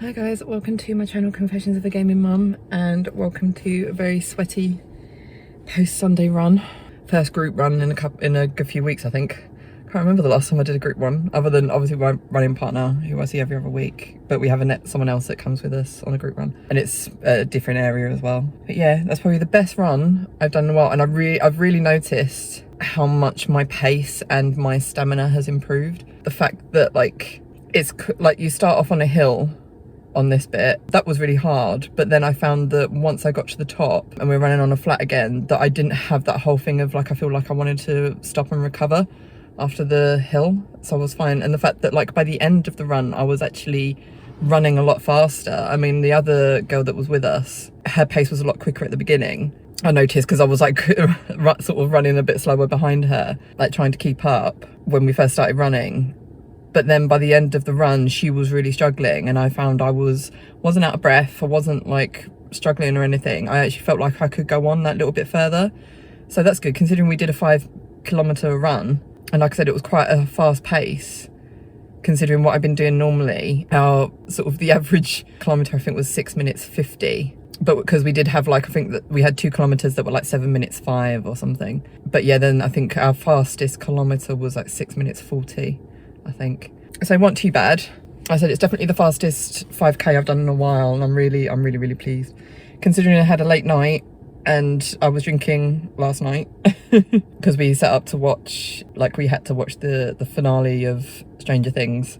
Hi guys, welcome to my channel Confessions of a Gaming Mum, and welcome to a very sweaty post-Sunday run. First group run in a few weeks, I think. Can't remember the last time I did a group run, other than obviously my running partner, who I see every other week. But we have someone else that comes with us on a group run, and it's a different area as well. But yeah, that's probably the best run I've done in a while, and I've really noticed how much my pace and my stamina has improved. The fact that it's like you start off on a hill on this bit, that was really hard, but then I found that once I got to the top and we're running on a flat again, that I didn't have that whole thing of I feel like I wanted to stop and recover after the hill, so I was fine. And the fact that by the end of the run I was actually running a lot faster. I mean, the other girl that was with us, her pace was a lot quicker at the beginning, I noticed, because I was sort of running a bit slower behind her, trying to keep up when we first started running. But then by the end of the run, she was really struggling, and I found I wasn't out of breath. I wasn't struggling or anything. I actually felt like I could go on that little bit further. So that's good, considering we did a 5-kilometer run. And like I said, it was quite a fast pace, considering what I've been doing normally. Our the average kilometer, I think, was 6 minutes 50. But because we did have I think that we had 2 kilometers that were 7 minutes 5 or something. But yeah, then I think our fastest kilometer was 6 minutes 40. I think. So it wasn't too bad. I said it's definitely the fastest 5k I've done in a while, and I'm really pleased, considering I had a late night and I was drinking last night because we set up to watch, we had to watch the finale of Stranger Things,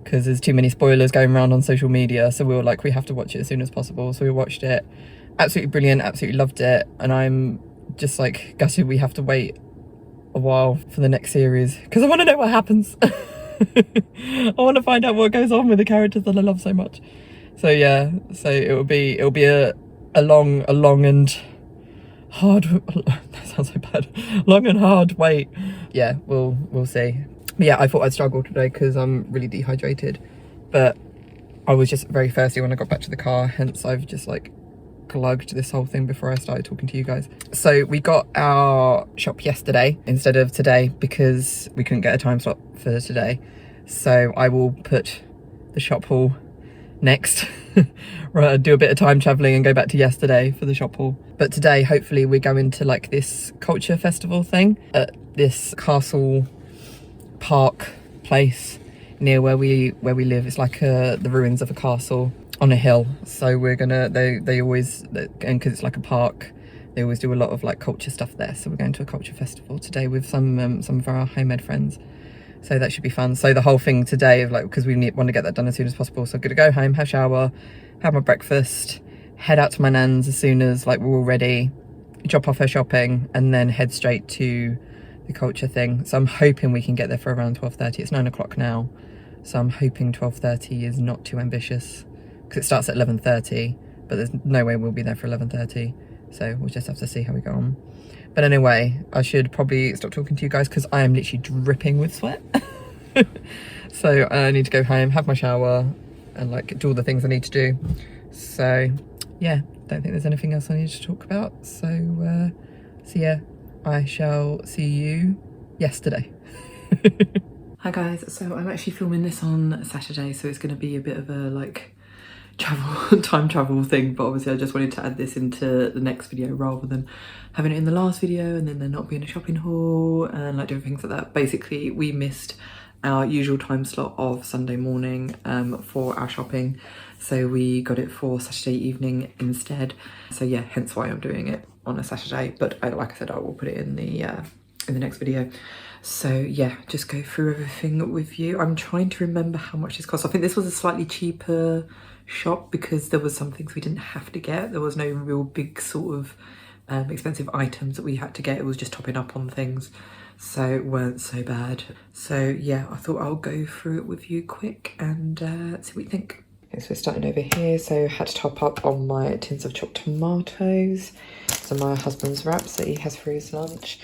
because there's too many spoilers going around on social media, so we were we have to watch it as soon as possible. So we watched it. Absolutely brilliant, absolutely loved it, and I'm just gutted we have to wait a while for the next series, because I want to know what happens. I want to find out what goes on with the characters that I love so much. So yeah, so it'll be a long and hard that sounds so bad, long and hard wait. Yeah, we'll see. But yeah, I thought I'd struggle today because I'm really dehydrated, but I was just very thirsty when I got back to the car, hence I've just glugged this whole thing before I started talking to you guys. So we got our shop yesterday instead of today because we couldn't get a time slot for today. So I will put the shop haul next. Right, do a bit of time traveling and go back to yesterday for the shop haul. But today, hopefully, we're going to this culture festival thing at this castle park place near where we live. It's the ruins of a castle on a hill. So we're gonna, they always, and because it's a park, they always do a lot of culture stuff there. So we're going to a culture festival today with some of our homemade friends. So that should be fun. So the whole thing today of because we want to get that done as soon as possible. So I'm gonna go home, have a shower, have my breakfast, head out to my nan's as soon as we're all ready, drop off her shopping, and then head straight to the culture thing. So I'm hoping we can get there for around 12:30. It's 9 o'clock now. So I'm hoping 12:30 is not too ambitious, because it starts at 11:30, but there's no way we'll be there for 11:30. So we'll just have to see how we go on. But anyway, I should probably stop talking to you guys because I am literally dripping with sweat. So I need to go home, have my shower, and do all the things I need to do. So yeah, don't think there's anything else I need to talk about. So yeah, I shall see you yesterday. Hi guys, so I'm actually filming this on Saturday, so it's going to be a bit of a time travel thing, but obviously I just wanted to add this into the next video rather than having it in the last video and then there not being a shopping haul and different things like that. Basically, we missed our usual time slot of Sunday morning for our shopping, so we got it for Saturday evening instead. So yeah, hence why I'm doing it on a Saturday, but like I said, I will put it in the next video. So yeah, just go through everything with you. I'm trying to remember how much this cost. I think this was a slightly cheaper shop because there was some things we didn't have to get. There was no real big expensive items that we had to get. It was just topping up on things, so it weren't so bad. So yeah, I thought I'll go through it with you quick and see what you think. Okay, so we're starting over here. So I had to top up on my tins of chopped tomatoes, so my husband's wraps that he has for his lunch.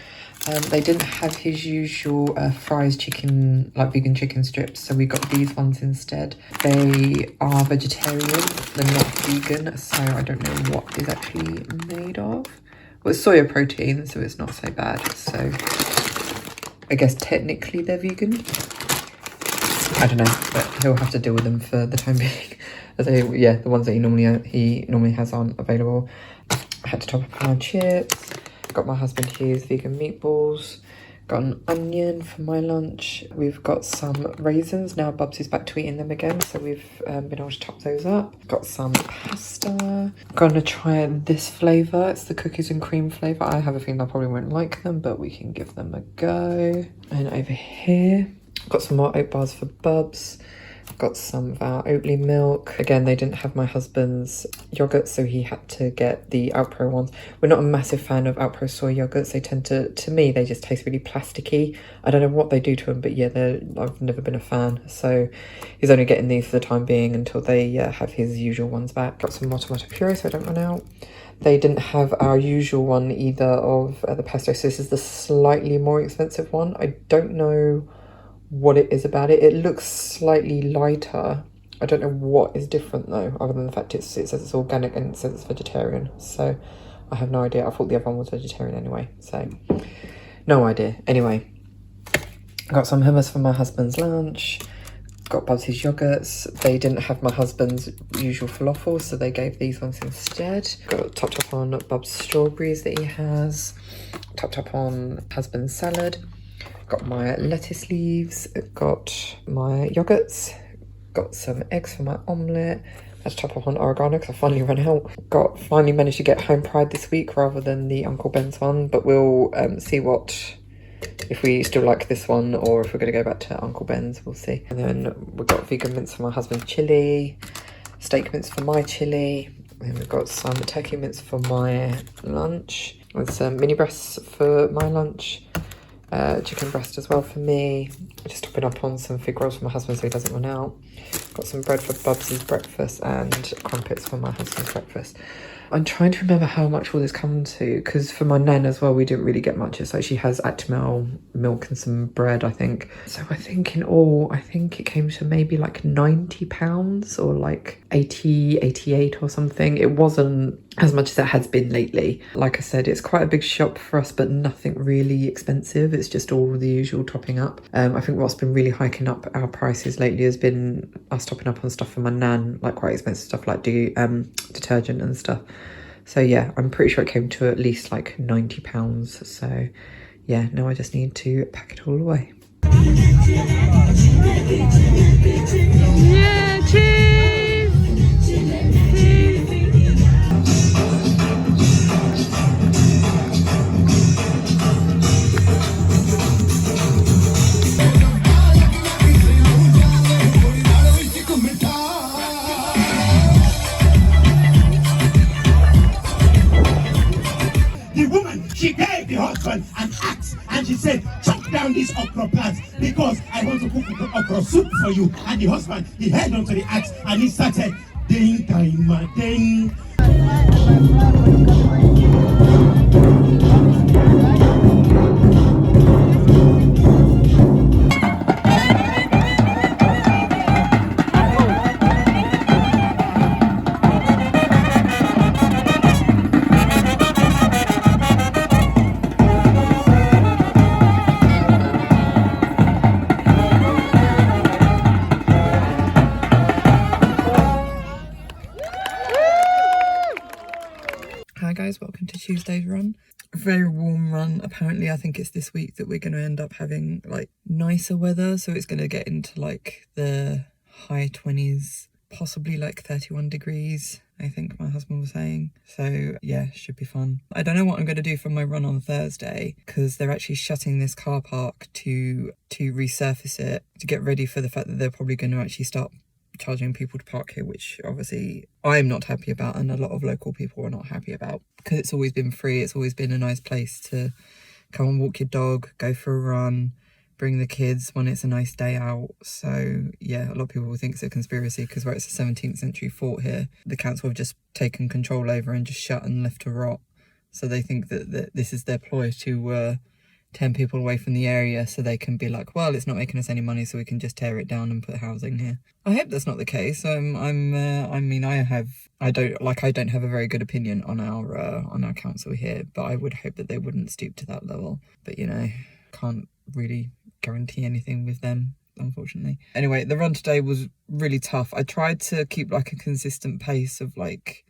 They didn't have his usual fries chicken, vegan chicken strips, so we got these ones instead. They are vegetarian, they're not vegan, so I don't know what is actually made of. Well, it's soya protein, so it's not so bad. So I guess technically they're vegan. I don't know. but he'll have to deal with them for the time being. The ones that he normally has aren't available. I had to top up on chips. Got my husband his vegan meatballs. Got an onion for my lunch. We've got some raisins. Now Bubs is back to eating them again, so we've been able to top those up. Got some pasta. Gonna try this flavour. It's the cookies and cream flavour. I have a feeling I probably won't like them, but we can give them a go. And over here, got some more oat bars for Bubs. Got some of our Oatly milk. Again, they didn't have my husband's yogurt, so he had to get the Alpro ones. We're not a massive fan of Alpro soy yogurts. They tend to me, they just taste really plasticky. I don't know what they do to them, but yeah, I've never been a fan. So he's only getting these for the time being until they have his usual ones back. Got some more tomato puree so I don't run out. They didn't have our usual one either of the pesto, so this is the slightly more expensive one. I don't know what it is about it. It looks slightly lighter. I don't know what is different though, other than the fact it says it's organic and it says it's vegetarian. So I have no idea. I thought the other one was vegetarian anyway, so no idea. Anyway, got some hummus for my husband's lunch. Got Bubs' yogurts. They didn't have my husband's usual falafel, so they gave these ones instead. Got topped up on Bubs' strawberries that he has. Topped up on husband's salad. Got my lettuce leaves, got my yogurts, got some eggs for my omelette. Let's top up on oregano because I finally ran out. Finally managed to get Home Pride this week rather than the Uncle Ben's one, but we'll see if we still like this one or if we're going to go back to Uncle Ben's, we'll see. And then we've got vegan mince for my husband's chilli, steak mince for my chilli, and we've got some turkey mince for my lunch, with some mini breasts for my lunch. Chicken breast as well for me. Just topping up on some fig rolls for my husband so he doesn't run out. Got some bread for Bubs' breakfast and crumpets for my husband's breakfast. I'm trying to remember how much all this come to, because for my nan as well, we didn't really get much. So she has Actimel milk and some bread, I think. So I think in all, I think it came to maybe like £90 or like 80, 88 or something. It wasn't as much as it has been lately. Like I said, it's quite a big shop for us, but nothing really expensive. It's just all the usual topping up. I think what's been really hiking up our prices lately has been us topping up on stuff for my nan, like quite expensive stuff like detergent and stuff. So yeah, I'm pretty sure it came to at least like £90. So yeah, now I just need to pack it all away. Yeah, cheers! She gave the husband an axe and she said, chop down these okra plants because I want to cook okra soup for you. And the husband, he held onto the axe and he started ding ding ding. Hi guys, welcome to Tuesday's run. A very warm run. Apparently I think it's this week that we're going to end up having like nicer weather, so it's going to get into like the high 20s, possibly like 31 degrees, I think my husband was saying. So yeah, should be fun. I don't know what I'm going to do for my run on Thursday because they're actually shutting this car park to resurface it, to get ready for the fact that they're probably going to actually start charging people to park here, which obviously I'm not happy about and a lot of local people are not happy about, because it's always been free. It's always been a nice place to come and walk your dog, go for a run, bring the kids when it's a nice day out. So yeah, a lot of people will think it's a conspiracy because where it's a 17th century fort here, the council have just taken control over and just shut and left to rot. So they think that this is their ploy to 10 people away from the area so they can be like, well, it's not making us any money, so we can just tear it down and put housing here. I hope that's not the case. I don't have a very good opinion on our council here, but I would hope that they wouldn't stoop to that level. But you know, can't really guarantee anything with them. unfortunately. Anyway, the run today was really tough. I tried to keep like a consistent pace of like,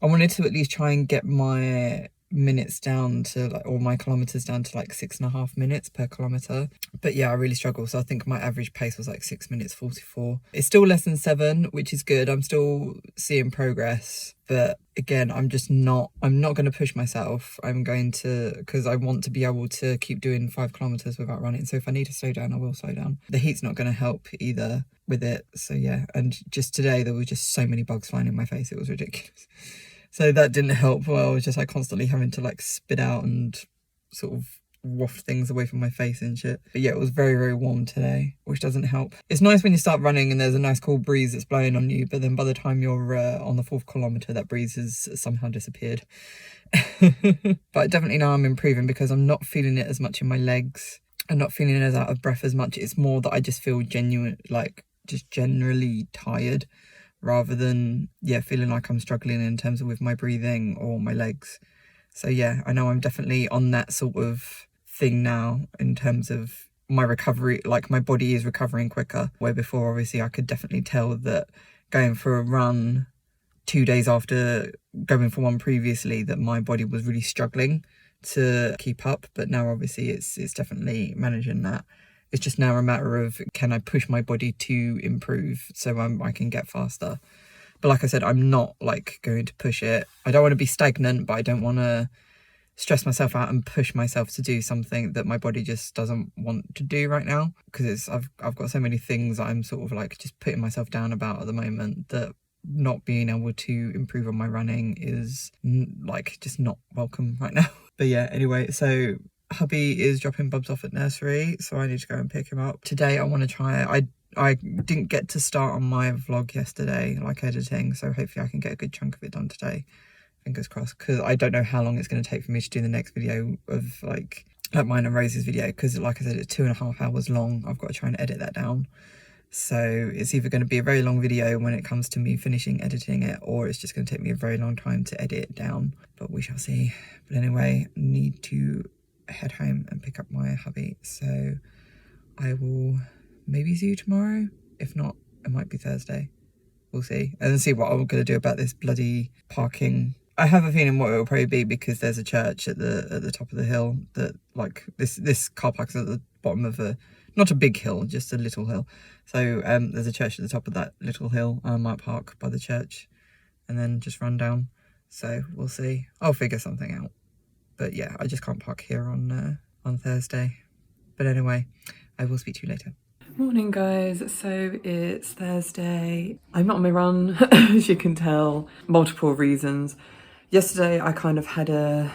I wanted to at least try and get my minutes down to like, or my kilometers down to like 6.5 minutes per kilometer. But yeah, I really struggle. So I think my average pace was like 6 minutes 44. It's still less than 7, which is good. I'm still seeing progress. But again, I'm not going to push myself. I'm going to, because I want to be able to keep doing 5 kilometers without running. So if I need to slow down, I will slow down. The heat's not going to help either with it. So yeah, and just today there were just so many bugs flying in my face. It was ridiculous. So that didn't help. Well, I was just like constantly having to like spit out and sort of waft things away from my face and shit. But yeah, it was very, very warm today, which doesn't help. It's nice when you start running and there's a nice cool breeze that's blowing on you, but then by the time you're on the 4th kilometre, that breeze has somehow disappeared. But I definitely know I'm improving because I'm not feeling it as much in my legs. I'm not feeling as out of breath as much. It's more that I just feel just generally tired, rather than, yeah, feeling like I'm struggling in terms of with my breathing or my legs. So yeah, I know I'm definitely on that sort of thing now in terms of my recovery, like my body is recovering quicker, where before obviously I could definitely tell that going for a run 2 days after going for one previously, that my body was really struggling to keep up. But now obviously it's definitely managing that. It's just now a matter of, can I push my body to improve so I can get faster? But like I said, I'm not like going to push it. I don't want to be stagnant, but I don't want to stress myself out and push myself to do something that my body just doesn't want to do right now. Because I've got so many things that I'm sort of like just putting myself down about at the moment, that not being able to improve on my running is like just not welcome right now. But yeah, anyway, so hubby is dropping Bubs off at nursery, so I need to go and pick him up. Today I want to try, I didn't get to start on my vlog yesterday, like editing, so hopefully I can get a good chunk of it done today. Fingers crossed, because I don't know how long it's going to take for me to do the next video of like mine and Rose's video, because like I said, it's 2.5 hours long. I've got to try and edit that down. So it's either going to be a very long video when it comes to me finishing editing it, or it's just going to take me a very long time to edit it down, but we shall see. But anyway, need to head home and pick up my hubby, so I will maybe see you tomorrow. If not, it might be Thursday. We'll see, and see what I'm going to do about this bloody parking. I have a feeling what it will probably be, because there's a church at the top of the hill that, like, this car park is at the bottom of a, not a big hill, just a little hill. So there's a church at the top of that little hill. I might park by the church and then just run down. So we'll see. I'll figure something out. But yeah, I just can't park here on Thursday. But anyway, I will speak to you later. Morning guys, so it's Thursday. I'm not on my run, as you can tell, multiple reasons. Yesterday I kind of had a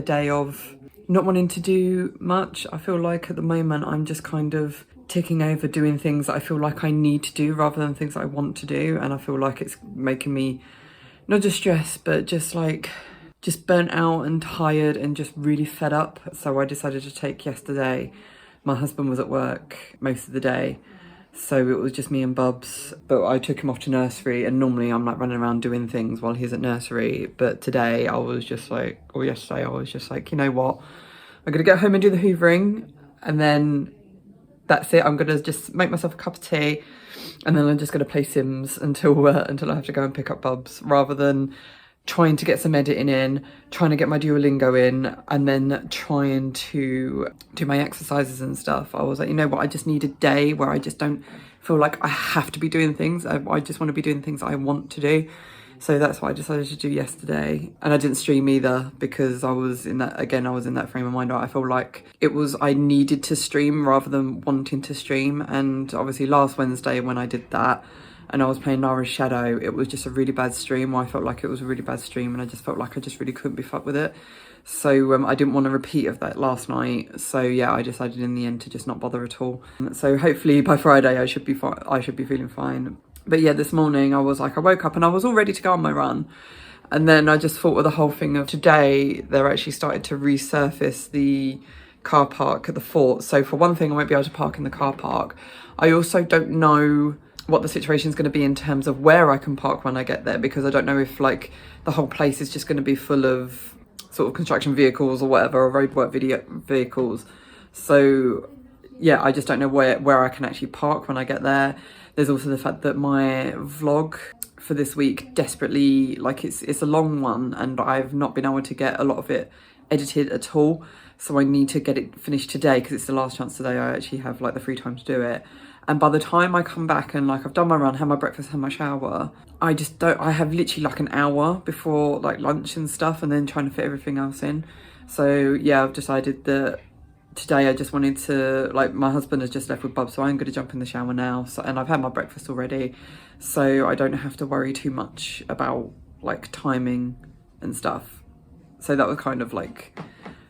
day of not wanting to do much. I feel like at the moment I'm just kind of ticking over doing things that I feel like I need to do rather than things that I want to do, and I feel like it's making me not just stressed, but just burnt out and tired and just really fed up. So I decided to take yesterday. My husband was at work most of the day, so it was just me and Bubs, but I took him off to nursery, and normally I'm like running around doing things while he's at nursery, but today I was just like, or yesterday I was just like, you know what, I'm gonna get home and do the hoovering, and then that's it. I'm gonna just make myself a cup of tea, and then I'm just gonna play Sims until I have to go and pick up Bubs, rather than trying to get some editing in, trying to get my Duolingo in, and then trying to do my exercises and stuff. I was like, you know what, I just need a day where I just don't feel like I have to be doing things. I just want to be doing things that I want to do. So that's what I decided to do yesterday. And I didn't stream either, because I was in that frame of mind where I feel like I needed to stream rather than wanting to stream. And obviously last Wednesday when I did that, and I was playing Nara's Shadow, it was just a really bad stream. I felt like it was a really bad stream, and I just felt like I just really couldn't be fucked with it. So I didn't want a repeat of that last night. So yeah, I decided in the end to just not bother at all. So hopefully by Friday I should be feeling fine. But yeah, this morning I was like, I woke up and I was all ready to go on my run. And then I just thought of the whole thing of today, they're actually started to resurface the car park at the fort. So for one thing, I won't be able to park in the car park. I also don't know what the situation is going to be in terms of where I can park when I get there, because I don't know if like the whole place is just going to be full of sort of construction vehicles or whatever, or roadwork vehicles. So yeah, I just don't know where I can actually park when I get there. There's also the fact that my vlog for this week desperately, like it's a long one and I've not been able to get a lot of it edited at all. So I need to get it finished today because it's the last chance today I actually have like the free time to do it. And by the time I come back and like I've done my run, had my breakfast, had my shower, I have literally like an hour before like lunch and stuff and then trying to fit everything else in. So yeah, I've decided that today I just wanted to, like, my husband has just left with Bub, so I'm going to jump in the shower now. So, and I've had my breakfast already, so I don't have to worry too much about like timing and stuff. So that was kind of like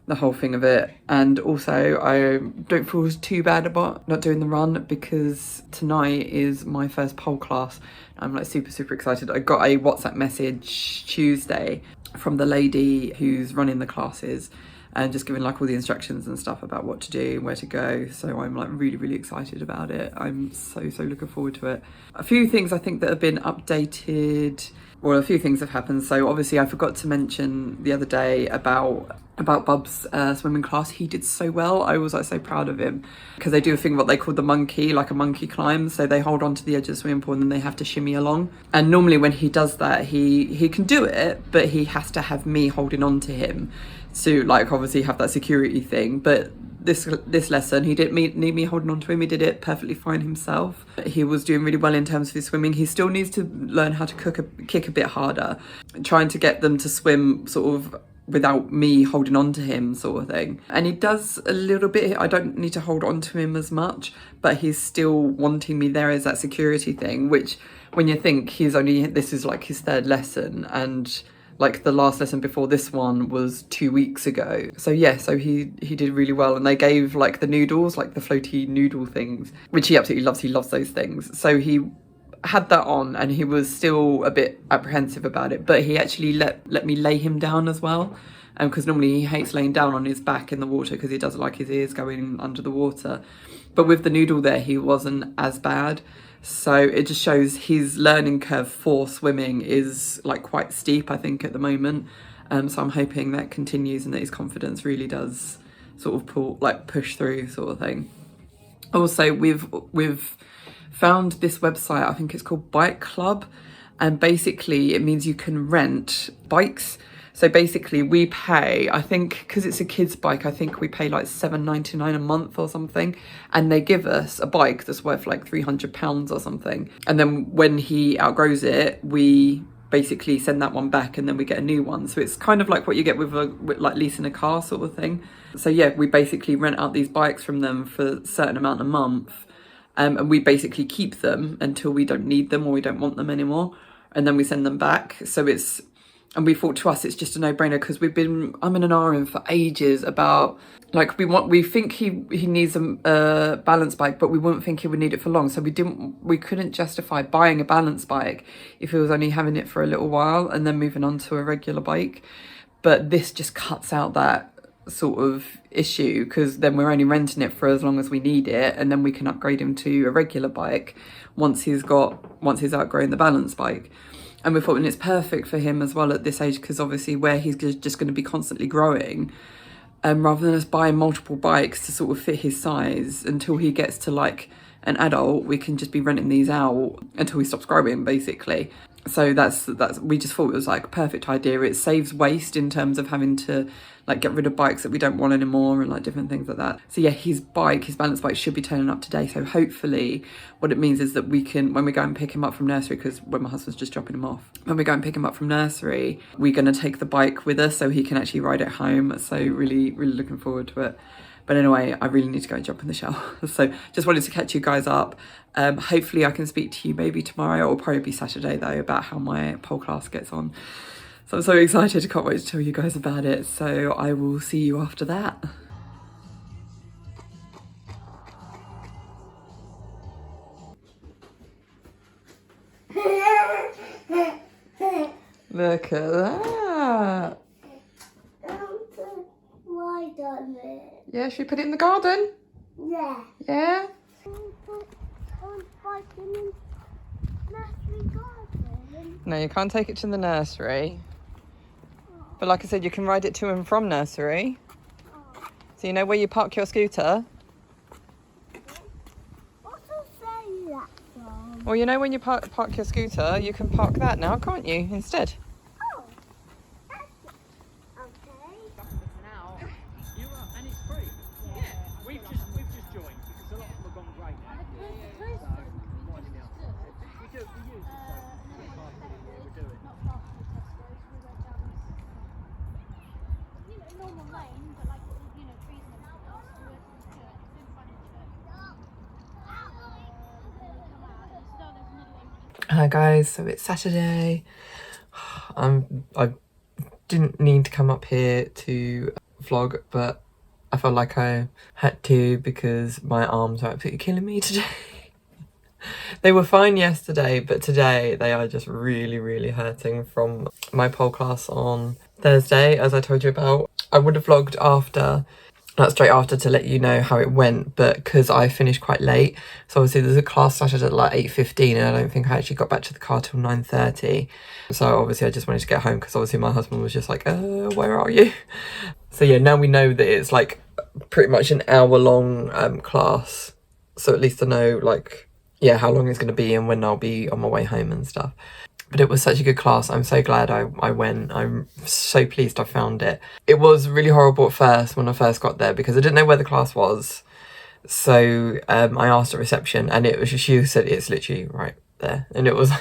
the whole thing of it. And also I don't feel too bad about not doing the run because tonight is my first pole class. I'm like super excited. I got a WhatsApp message Tuesday from the lady who's running the classes and just giving like all the instructions and stuff about what to do and where to go. So I'm like really excited about it. I'm so looking forward to it. A few things I think that have been updated. Well, a few things have happened. So obviously I forgot to mention the other day about Bub's swimming class. He did so well. I was like so proud of him because they do a thing what they call the monkey, like a monkey climb. So they hold on to the edge of the swimming pool and then they have to shimmy along. And normally when he does that, he can do it, but he has to have me holding on to him to like obviously have that security thing. But this lesson he didn't need me holding on to him. He did it perfectly fine himself. He was doing really well in terms of his swimming. He still needs to learn how to kick a bit harder, trying to get them to swim sort of without me holding on to him sort of thing. And he does a little bit. I don't need to hold on to him as much, but he's still wanting me there as that security thing, which when you think this is like his third lesson, and like the last lesson before this one was 2 weeks ago. So yeah, so he did really well. And they gave like the noodles, like the floaty noodle things, which he absolutely loves. He loves those things. So he had that on and he was still a bit apprehensive about it, but he actually let me lay him down as well. Because normally he hates laying down on his back in the water because he doesn't like his ears going under the water. But with the noodle there, he wasn't as bad. So it just shows his learning curve for swimming is like quite steep, I think, at the moment. So I'm hoping that continues and that his confidence really does sort of push through sort of thing. Also, we've found this website, I think it's called Bike Club, and basically it means you can rent bikes. So basically we pay, I think, because it's a kid's bike, I think we pay like £7.99 a month or something. And they give us a bike that's worth like £300 or something. And then when he outgrows it, we basically send that one back and then we get a new one. So it's kind of like what you get with like leasing a car sort of thing. So yeah, we basically rent out these bikes from them for a certain amount a month. And we basically keep them until we don't need them or we don't want them anymore. And then we send them back. So and we thought to us it's just a no-brainer because I'm in an RM for ages about like we think he needs a balance bike, but we wouldn't think he would need it for long. So we couldn't justify buying a balance bike if he was only having it for a little while and then moving on to a regular bike. But this just cuts out that sort of issue because then we're only renting it for as long as we need it, and then we can upgrade him to a regular bike once he's outgrown the balance bike. And we thought, and it's perfect for him as well at this age because obviously where he's just going to be constantly growing, rather than us buying multiple bikes to sort of fit his size until he gets to like an adult, we can just be renting these out until he stops growing basically. So that's we just thought it was like a perfect idea. It saves waste in terms of having to like get rid of bikes that we don't want anymore and like different things like that. So yeah, his balance bike should be turning up today. So hopefully what it means is that we can, when we go and pick him up from nursery, because when my husband's just dropping him off, when we go and pick him up from nursery, we're going to take the bike with us so he can actually ride it home. So really looking forward to it. But anyway, I really need to go and jump in the shower. So just wanted to catch you guys up. Hopefully I can speak to you maybe tomorrow, or probably be Saturday though, about how my pole class gets on. So I'm so excited, can't wait to tell you guys about it. So I will see you after that. Look at that. Why done it? Yeah, should we put it in the garden? Yeah. Yeah? No, you can't take it to the nursery. But like I said, you can ride it to and from nursery. So you know where you park your scooter? Well, you know when you park your scooter, you can park that now, can't you, instead? Oh, that's okay. You are, and it's free. Yeah. We've just joined because a lot of them have gone great now. Winding me up. We use it, so it's part of it, we do it. Normal lane, but like, trees and everything else, we went to church, then furniture. Come out, and still there's another one. Hi guys, so it's Saturday. I didn't need to come up here to vlog, but I felt like I had to because my arms are absolutely killing me today. They were fine yesterday, but today they are just really, really hurting from my pole class on Thursday, as I told you about. I would have vlogged after, not straight after, to let you know how it went, but because I finished quite late, so obviously there's a class started at like 8:15 and I don't think I actually got back to the car till 9:30. So obviously I just wanted to get home because obviously my husband was just like, where are you? So yeah, now we know that it's like pretty much an hour-long class, so at least I know like, yeah, how long it's going to be and when I'll be on my way home and stuff. But it was such a good class. I'm so glad I went. I'm so pleased I found it. It was really horrible at first when I first got there because I didn't know where the class was. So I asked at reception and she said it's literally right there. And it was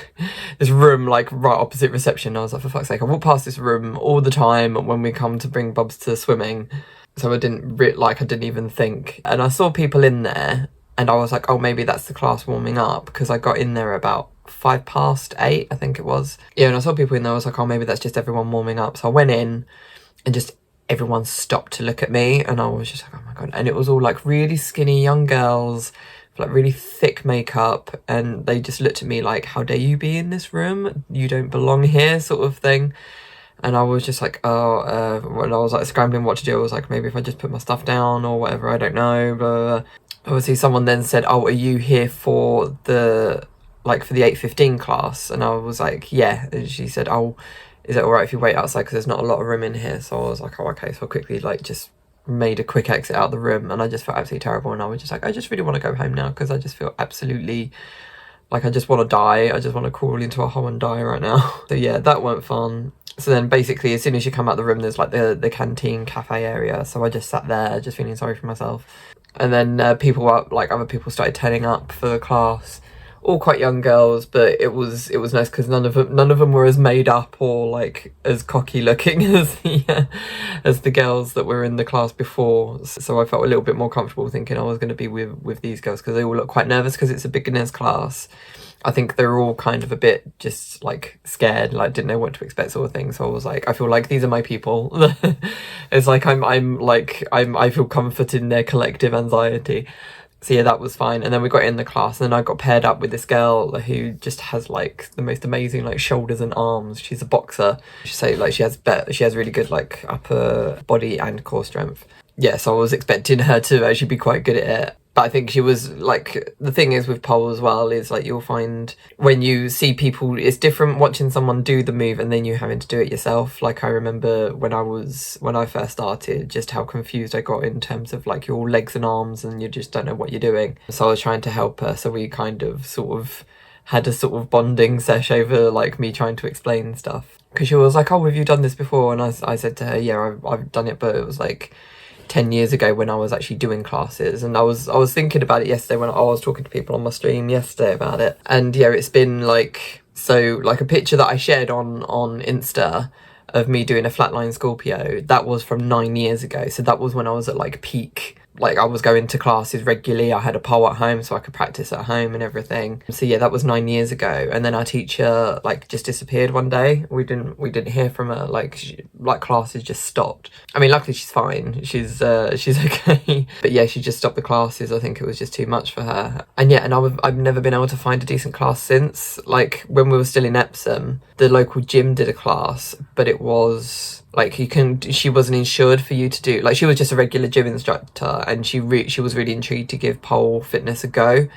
this room like right opposite reception. I was like, for fuck's sake, I walk past this room all the time when we come to bring Bubs to swimming. So I didn't even think. And I saw people in there and I was like, oh, maybe that's the class warming up, because I got in there about 8:05, I think it was. Yeah, and I saw people in there, I was like, oh, maybe that's just everyone warming up. So I went in and just everyone stopped to look at me and I was just like, oh my God. And it was all like really skinny young girls, like really thick makeup, and they just looked at me like, how dare you be in this room? You don't belong here, sort of thing. And I was just like, when I was like scrambling what to do, I was like, maybe if I just put my stuff down or whatever, I don't know, blah, blah, blah. Obviously someone then said, oh, are you here for the 8:15 class? And I was like, yeah. And she said, oh, is it all right if you wait outside because there's not a lot of room in here? So I was like, oh, okay. So I quickly just made a quick exit out of the room, and I just felt absolutely terrible. And I was just like, I just really want to go home now because I just feel absolutely like I just want to die. I just want to crawl into a hole and die right now. So yeah, that weren't fun. So then basically as soon as you come out the room, there's like the canteen cafe area. So I just sat there just feeling sorry for myself. And then other people started turning up for the class, all quite young girls, but it was nice because none of them were as made up or like as cocky looking as the girls that were in the class before. So I felt a little bit more comfortable thinking I was going to be with these girls, because they all look quite nervous because it's a beginner's class. I think they're all kind of a bit just like scared, like didn't know what to expect, sort of thing. So I was like, I feel like these are my people. It's like I feel comfort in their collective anxiety. So yeah, that was fine. And then we got in the class, and then I got paired up with this girl who just has like the most amazing like shoulders and arms. She's a boxer. So like she has really good like upper body and core strength. Yeah, so I was expecting her to actually be quite good at it. But I think she was like, the thing is with pole as well is like you'll find when you see people, it's different watching someone do the move and then you having to do it yourself. Like I remember when I first started, just how confused I got in terms of like your legs and arms, and you just don't know what you're doing. So I was trying to help her, so we kind of sort of had a sort of bonding sesh over like me trying to explain stuff. Because she was like, oh, have you done this before? And I said to her, yeah, I've done it, but it was like 10 years ago when I was actually doing classes. And I was thinking about it yesterday when I was talking to people on my stream yesterday about it. And yeah, it's been like, so like a picture that I shared on Insta of me doing a flatline Scorpio, that was from 9 years ago. So that was when I was at like peak, like I was going to classes regularly. I had a pole at home so I could practice at home and everything. So yeah, that was 9 years ago. And then our teacher like just disappeared one day. We didn't hear from her. Like classes just stopped. I mean, luckily she's fine. She's okay. But yeah, she just stopped the classes. I think it was just too much for her. And yeah, and I've never been able to find a decent class since. Like when we were still in Epsom, the local gym did a class, but it was like she wasn't insured for you to do, like she was just a regular gym instructor, and she was really intrigued to give pole fitness a go.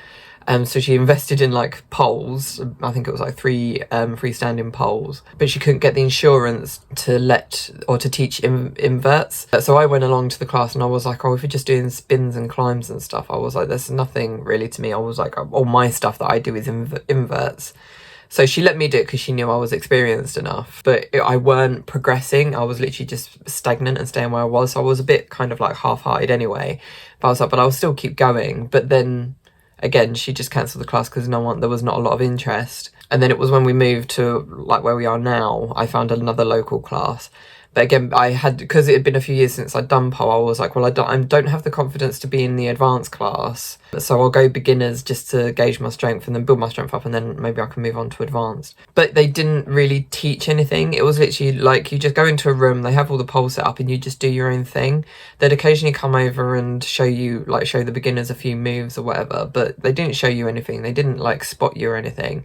So she invested in like poles. I think it was like 3 freestanding poles, but she couldn't get the insurance to teach inverts. So I went along to the class and I was like, oh, if you're just doing spins and climbs and stuff, I was like, there's nothing really to me. I was like, all my stuff that I do is inverts. So she let me do it because she knew I was experienced enough, but I weren't progressing. I was literally just stagnant and staying where I was. So I was a bit kind of like half-hearted anyway. But I was like, but I'll still keep going. But then again, she just cancelled the class because there was not a lot of interest. And then it was when we moved to like where we are now, I found another local class. But again, because it had been a few years since I'd done pole, I was like, well, I don't have the confidence to be in the advanced class. So I'll go beginners just to gauge my strength and then build my strength up, and then maybe I can move on to advanced. But they didn't really teach anything. It was literally like you just go into a room, they have all the poles set up, and you just do your own thing. They'd occasionally come over and show the beginners a few moves or whatever, but they didn't show you anything. They didn't like spot you or anything.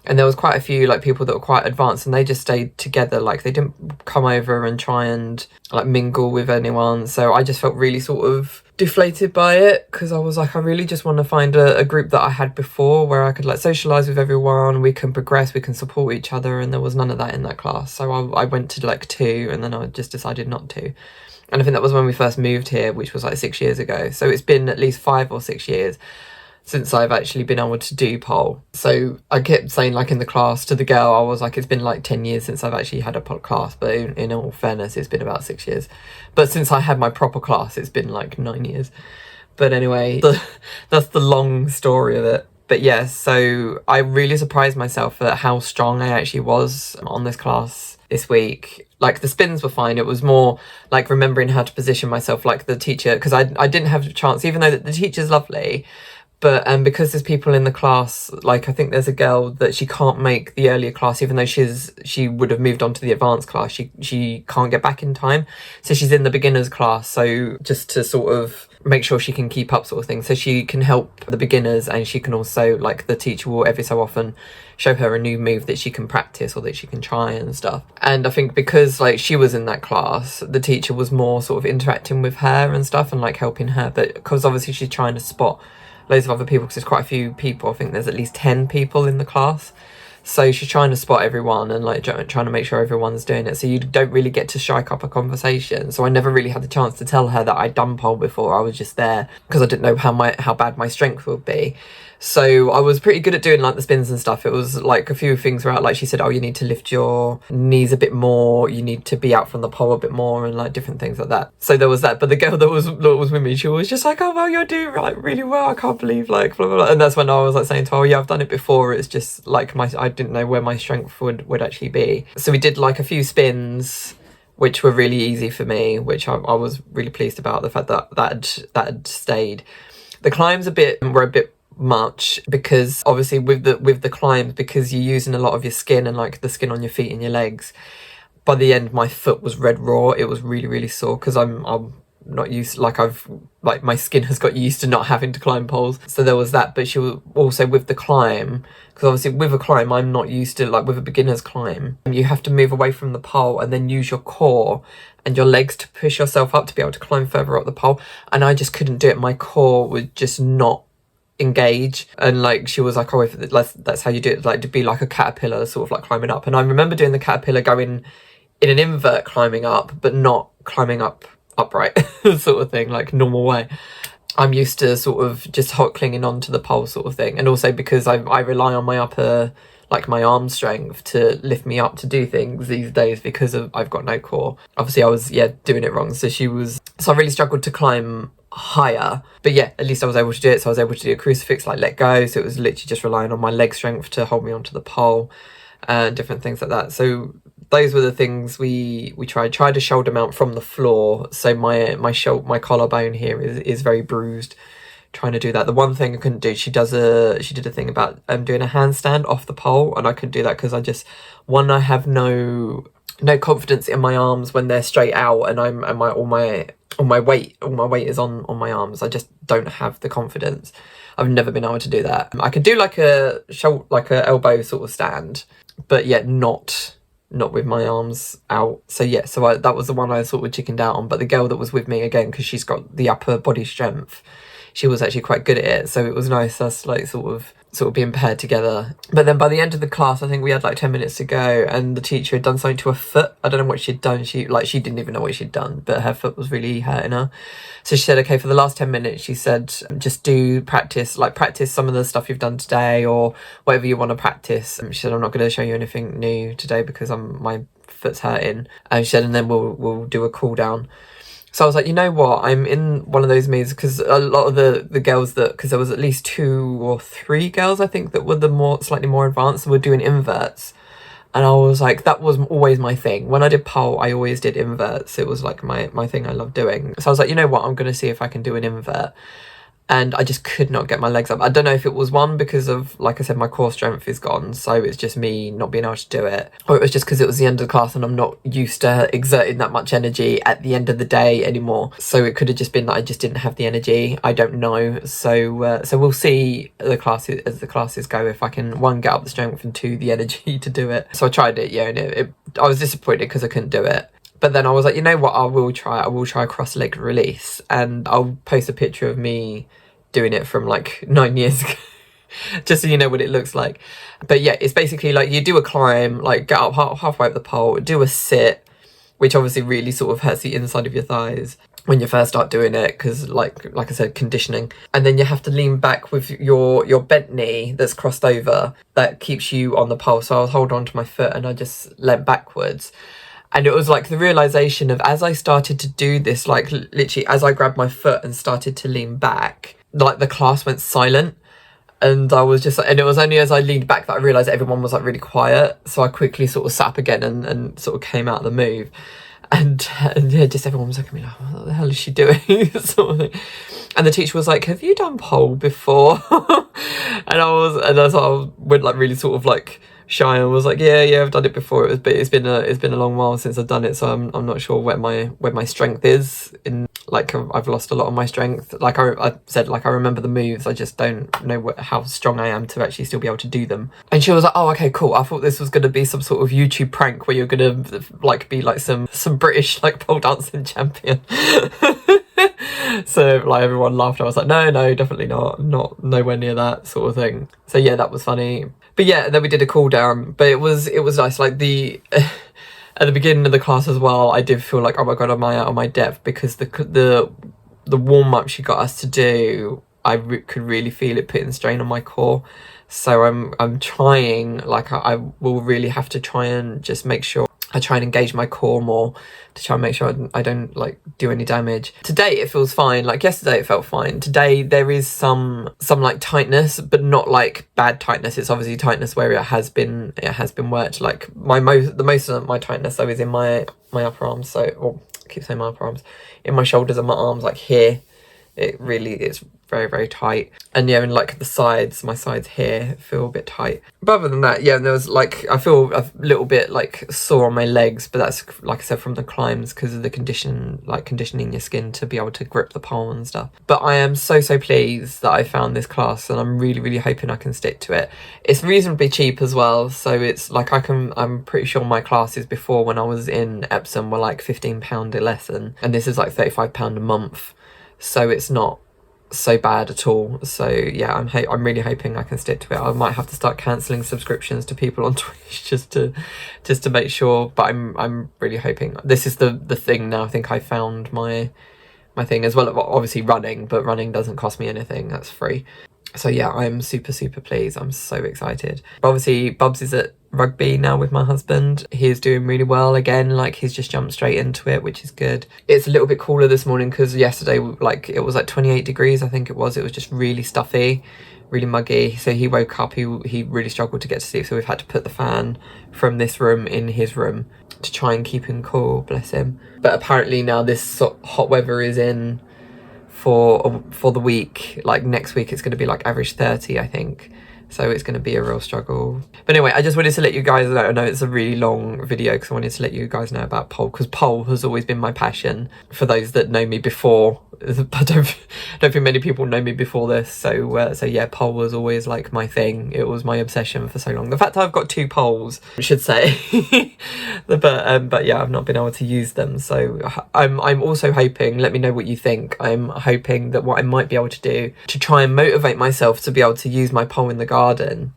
And there was quite a few like people that were quite advanced, and they just stayed together. Like they didn't come over and try and like mingle with anyone. So I just felt really sort of deflated by it, because I was like, I really just want to find a group that I had before where I could like socialise with everyone, we can progress, we can support each other, and there was none of that in that class. So I went to like 2, and then I just decided not to. And I think that was when we first moved here, which was like 6 years ago. So it's been at least 5 or 6 years since I've actually been able to do pole. So I kept saying like in the class to the girl, I was like, it's been like 10 years since I've actually had a pole class, but in all fairness, it's been about 6 years. But since I had my proper class, it's been like 9 years. But anyway, that's the long story of it. But yeah, so I really surprised myself at how strong I actually was on this class this week. Like the spins were fine. It was more like remembering how to position myself like the teacher, because I didn't have a chance, even though the teacher's lovely. But because there's people in the class, like I think there's a girl that she can't make the earlier class, even though she would have moved on to the advanced class. She can't get back in time. So she's in the beginners class. So just to sort of make sure she can keep up sort of thing. So she can help the beginners, and she can also, like the teacher will every so often show her a new move that she can practice or that she can try and stuff. And I think because like she was in that class, the teacher was more sort of interacting with her and stuff and like helping her. But because obviously she's trying to spot loads of other people, because there's quite a few people. I think there's at least 10 people in the class. So she's trying to spot everyone and like trying to make sure everyone's doing it. So you don't really get to strike up a conversation. So I never really had the chance to tell her that I'd done pole before. I was just there because I didn't know how bad my strength would be. So I was pretty good at doing like the spins and stuff. It was like a few things were out, like she said, oh, you need to lift your knees a bit more, you need to be out from the pole a bit more, and like different things like that. So there was that. But the girl that was with me, she was just like, oh well, you're doing like really well, I can't believe like blah blah blah. And that's when I was like saying to her, oh yeah, I've done it before, it's just like I didn't know where my strength would actually be. So we did like a few spins which were really easy for me, which I was really pleased about, the fact that had stayed. The climbs were a bit much, because obviously with the climbs, because you're using a lot of your skin and like the skin on your feet and your legs, by the end my foot was red raw. It was really, really sore because I'm not used, like my skin has got used to not having to climb poles. So there was that. But she was also with the climb, because obviously with a climb I'm not used to, like with a beginner's climb, you have to move away from the pole and then use your core and your legs to push yourself up to be able to climb further up the pole. And I just couldn't do it. My core would just not engage. And like she was like, oh, if that's how you do it, like to be like a caterpillar sort of like climbing up. And I remember doing the caterpillar, going in an invert climbing up, but not climbing up upright sort of thing, like normal way. I'm used to sort of just hot clinging onto the pole sort of thing. And also because I rely on my upper, like my arm strength to lift me up to do things these days, because I've got no core. Obviously I was doing it wrong. So I really struggled to climb higher, but yeah, at least I was able to do it. So I was able to do a crucifix, like let go. So it was literally just relying on my leg strength to hold me onto the pole and different things like that. So those were the things we tried to shoulder mount from the floor. So my collarbone here is very bruised trying to do that. The one thing I couldn't do, she did a thing about doing a handstand off the pole, and I couldn't do that because I have no confidence in my arms when they're straight out, and all my weight is on my arms. I just don't have the confidence. I've never been able to do that. I could do like a elbow sort of stand, but yeah, not with my arms out. So yeah, that was the one I sort of chickened out on. But the girl that was with me, again, because she's got the upper body strength, she was actually quite good at it, so it was nice us like sort of being paired together. But then by the end of the class, I think we had like 10 minutes to go, and the teacher had done something to her foot. I don't know what she'd done. She didn't even know what she'd done, but her foot was really hurting her. So she said, okay, for the last 10 minutes, she said, just practice some of the stuff you've done today or whatever you want to practice. She said, I'm not going to show you anything new today because my foot's hurting. And she said, and then we'll do a cool down. So I was like, you know what, I'm in one of those moods, because a lot of the girls because there was at least 2 or 3 girls, I think, that were slightly more advanced, were doing inverts. And I was like, that was always my thing. When I did pole, I always did inverts. It was like my thing I loved doing. So I was like, you know what, I'm going to see if I can do an invert. And I just could not get my legs up. I don't know if it was one because of, like I said, my core strength is gone, so it's just me not being able to do it. Or it was just because it was the end of the class and I'm not used to exerting that much energy at the end of the day anymore. So it could have just been that I just didn't have the energy. I don't know. So we'll see as the classes go if I can, 1, get up the strength, and 2, the energy to do it. So I tried it, yeah, and I was disappointed because I couldn't do it. But then I was like, you know what, I will try a cross leg release, and I'll post a picture of me doing it from like 9 years ago, just so you know what it looks like. But yeah, it's basically like you do a climb, like get up halfway up the pole, do a sit, which obviously really sort of hurts the inside of your thighs when you first start doing it, because like I said, conditioning. And then you have to lean back with your bent knee that's crossed over, that keeps you on the pole. So I was holding on to my foot and I just leant backwards. And it was like the realisation of, as I started to do this, like literally as I grabbed my foot and started to lean back, like the class went silent. And I was just like, and it was only as I leaned back that I realised everyone was like really quiet. So I quickly sort of sat up again and sort of came out of the move. And yeah, just everyone was looking at me like, what the hell is she doing? Sort of thing. And the teacher was like, have you done pole before? and I went like really sort of like shy and was like, yeah, I've done it before. It's been a long while since I've done it, so I'm not sure where my strength is. In like I've lost a lot of my strength. Like I said, like I remember the moves, I just don't know how strong I am to actually still be able to do them. And she was like, oh, okay, cool. I thought this was going to be some sort of YouTube prank where you're going to like be like some British like pole dancing champion. So like everyone laughed. I was like, no, definitely not nowhere near that sort of thing. So yeah, that was funny. But yeah, then we did a cool down, but it was nice. Like at the beginning of the class as well, I did feel like, oh my god, am I out of my depth? Because the warm up she got us to do, I could really feel it putting strain on my core. So I'm trying, like I will really have to try and just make sure I try and engage my core more to try and make sure I don't like do any damage. Today it feels fine. Like yesterday it felt fine. Today there is some like tightness, but not like bad tightness. It's obviously tightness where it has been worked. Like the most of my tightness though is in my upper arms. So, or I keep saying my upper arms, in my shoulders and my arms, like here. It's very, very tight. And yeah, and like my sides here feel a bit tight. But other than that, yeah, there was like, I feel a little bit like sore on my legs, but that's, like I said, from the climbs because of the conditioning your skin to be able to grip the pole and stuff. But I am so pleased that I found this class, and I'm really, really hoping I can stick to it. It's reasonably cheap as well, so it's like I'm pretty sure my classes before when I was in Epsom were like £15 a lesson, and this is like £35 a month. So it's not so bad at all. So yeah, I'm really hoping I can stick to it. I might have to start cancelling subscriptions to people on Twitch just to make sure. But I'm really hoping this is the thing now. I think I found my thing, as well as obviously running, but running doesn't cost me anything. That's free. So yeah, I'm super pleased. I'm so excited. Obviously, Bubs is at rugby now with my husband. He's doing really well again. Like he's just jumped straight into it, which is good. It's a little bit cooler this morning because yesterday, like it was like 28 degrees. I think it was just really stuffy, really muggy. So he woke up. He really struggled to get to sleep. So we've had to put the fan from this room in his room to try and keep him cool. Bless him. But apparently now this hot weather is in for the week. Like next week it's going to be like average 30, I think. So it's going to be a real struggle. But anyway, I just wanted to let you guys know. I know it's a really long video because I wanted to let you guys know about pole, because pole has always been my passion. For those that know me before, I don't think many people know me before this. So yeah, pole was always like my thing. It was my obsession for so long. The fact I've got 2 poles, I should say, but yeah, I've not been able to use them. So I'm also hoping, let me know what you think. I'm hoping that what I might be able to do to try and motivate myself to be able to use my pole in the garden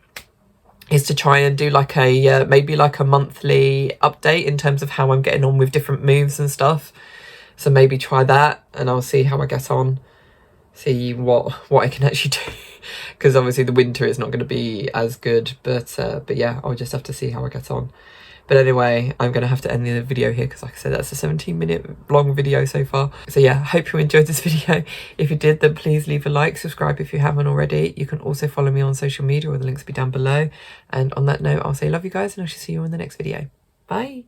is to try and do like a maybe like a monthly update in terms of how I'm getting on with different moves and stuff. So maybe try that, and I'll see how I get on, see what I can actually do, because obviously the winter is not going to be as good, but yeah, I'll just have to see how I get on. But anyway, I'm going to have to end the video here because, like I said, that's a 17-minute long video so far. So yeah, hope you enjoyed this video. If you did, then please leave a like, subscribe if you haven't already. You can also follow me on social media, or the links will be down below. And on that note, I'll say love you guys, and I shall see you in the next video. Bye.